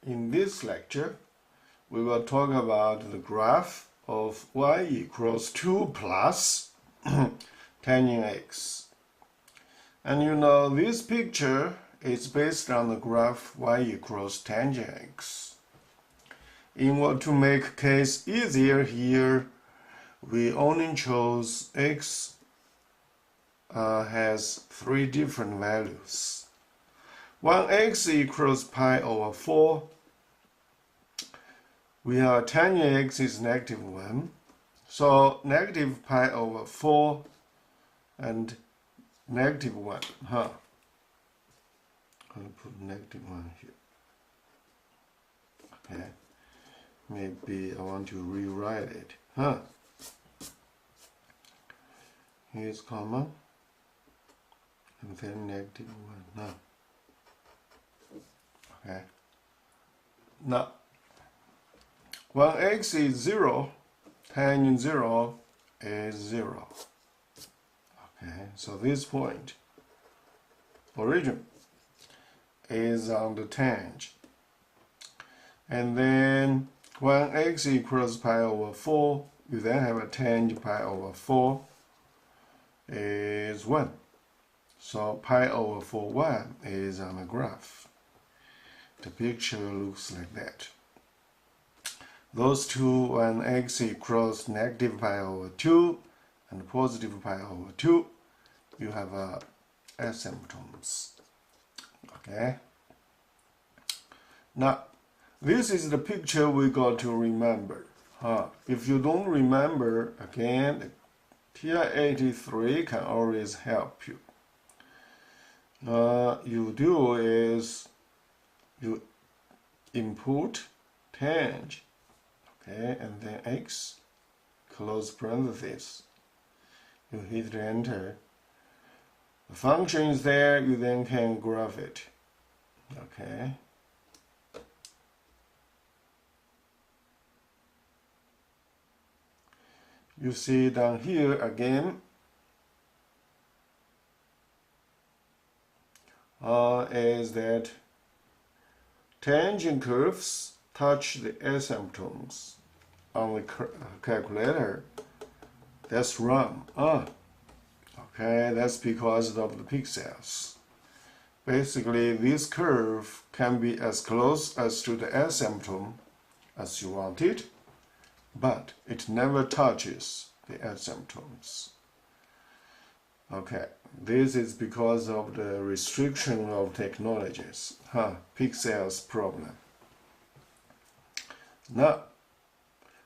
In this lecture, we will talk about the graph of y equals 2 plus tangent x. And you know, this picture is based on the graph y equals tangent x. In order to make case easier here, we only chose x has 3 different values. When x equals pi over 4, we have tangent x is negative 1. So negative pi over 4 and negative 1. I'll put negative 1 here. Okay. Maybe I want to rewrite it. Here's comma. And then negative 1. Okay. Now, when x is 0, tangent 0 is 0. Okay, so this point, origin, is on the tangent. And then when x equals pi over 4, you then have a tangent pi over 4 is 1. So pi over 4, 1 is on the graph. The picture looks like that. Those two, when x equals negative pi over 2 and positive pi over 2, you have asymptotes. Okay? Now, this is the picture we got to remember. If you don't remember, again, TI-83 can always help you. You do is you input tangent, okay, and then x, close parenthesis. You hit enter. The function is there, you then can graph it. Okay. You see down here again, is that tangent curves touch the asymptotes on the calculator. That's wrong. Okay, that's because of the pixels. Basically, this curve can be as close as to the asymptote as you want it, but it never touches the asymptotes. Okay, this is because of the restriction of technologies. Pixels problem. Now,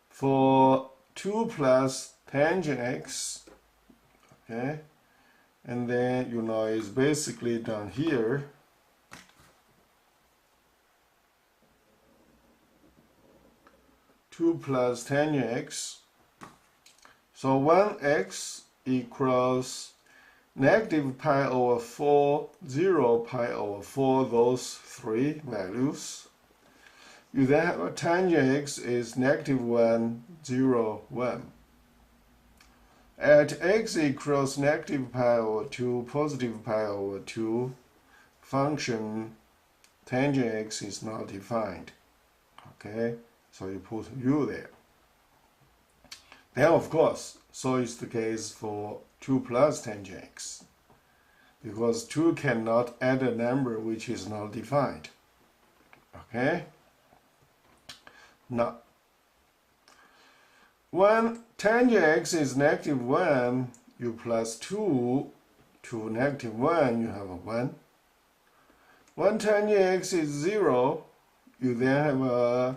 for 2 plus tangent x, okay, and then you know it's basically down here. Two plus tangent x. So when x equals negative pi over 4, 0 pi over 4, those 3 values, you then have a tangent x is negative 1, 0, 1. At x equals negative pi over 2, positive pi over 2, function tangent x is not defined. Okay, so you put u there. Then of course, so is the case for 2 plus tangent x, because 2 cannot add a number which is not defined. Okay? Now, when tangent x is negative 1, you plus 2 to negative 1, you have a 1. When tangent x is 0, you then have a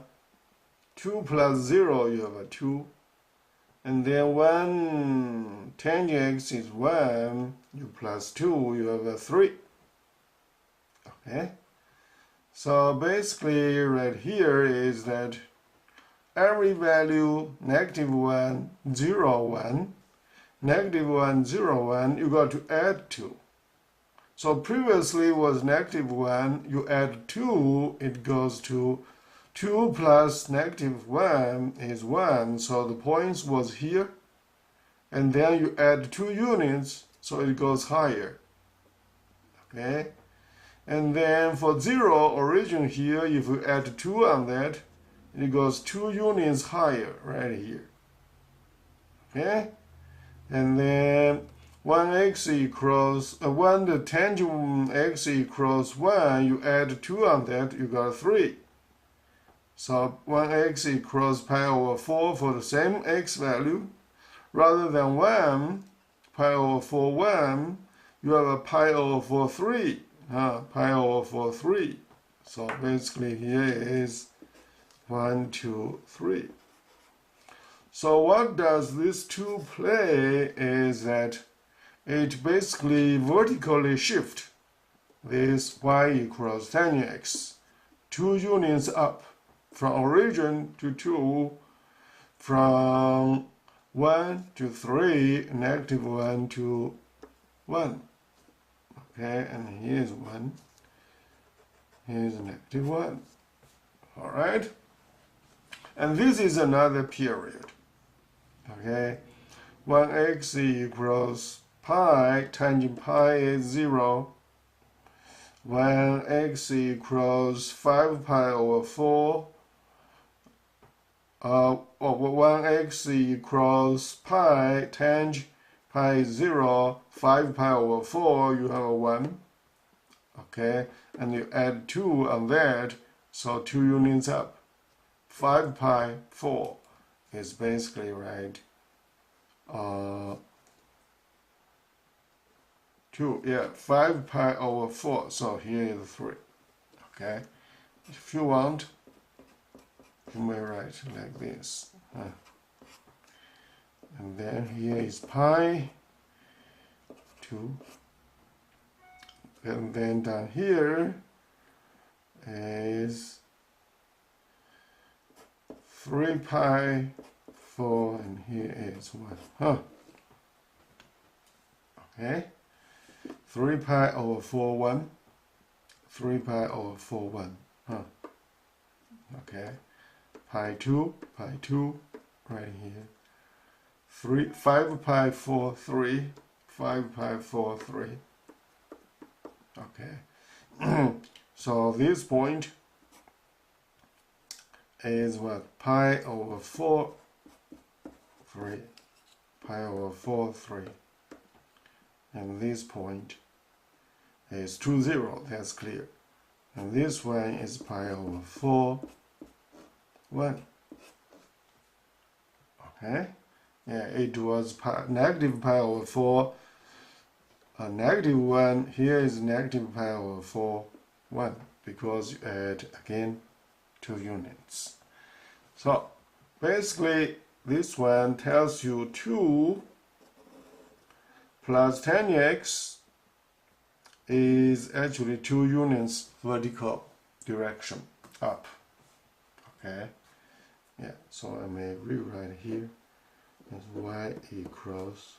2 plus 0, you have a 2. And then when tangent x is 1, you plus 2, you have a 3. Okay? So basically right here is that every value negative 1, 0, 1, negative 1, 0, 1, you got to add 2. So previously was negative 1, you add 2, it goes to 2 plus negative 1 is 1, so the points was here. And then you add 2 units, so it goes higher. Okay? And then for 0 origin here, if we add 2 on that, it goes 2 units higher right here. Okay? And then 1x equals, when the tangent x equals 1, you add 2 on that, you got 3. So 1x equals pi over 4 for the same x value. Rather than 1, pi over 4, 1, you have a pi over 4, 3. Pi over 4, 3. So basically here is 1, 2, 3. So what does this 2 play is that it basically vertically shift this y equals tangent x 2 units up from origin to 2, from 1 to 3, negative 1 to 1. Okay, and here's 1, here's negative 1. All right? And this is another period. Okay, 1x equals pi, tangent pi is 0. 1x equals 5 pi over 4. 1x equals pi, tangent pi is 0, 5 pi over 4, you have a 1. Okay, and you add 2 on that, so 2 units up. 5 pi 4 is basically right. 2, yeah, 5 pi over 4, so here is 3. Okay, if you want, you may write like this. And then here is pi 2. And then down here is 3 pi 4, and here is 1. Okay. 3 pi over 4, 1. 3 pi over 4, 1. Okay. Pi 2, right here. 5 pi 4, 3. 5 pi 4, 3. Okay. So this point is what? Pi over 4, 3. Pi over 4, 3. And this point is 2, 0. That's clear. And this one is pi over 4, 1. Okay? Yeah, it was negative pi over 4. Negative 1. Here is negative pi over 4, 1. Because you add again 2 units. So basically this one tells you 2 plus tangent x is actually 2 units vertical direction up. Okay, yeah, so I may rewrite here as y equals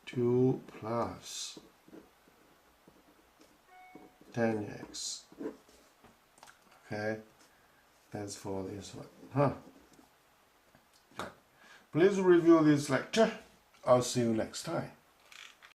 2 plus tangent x. Okay, that's for this one. Please review this lecture. I'll see you next time.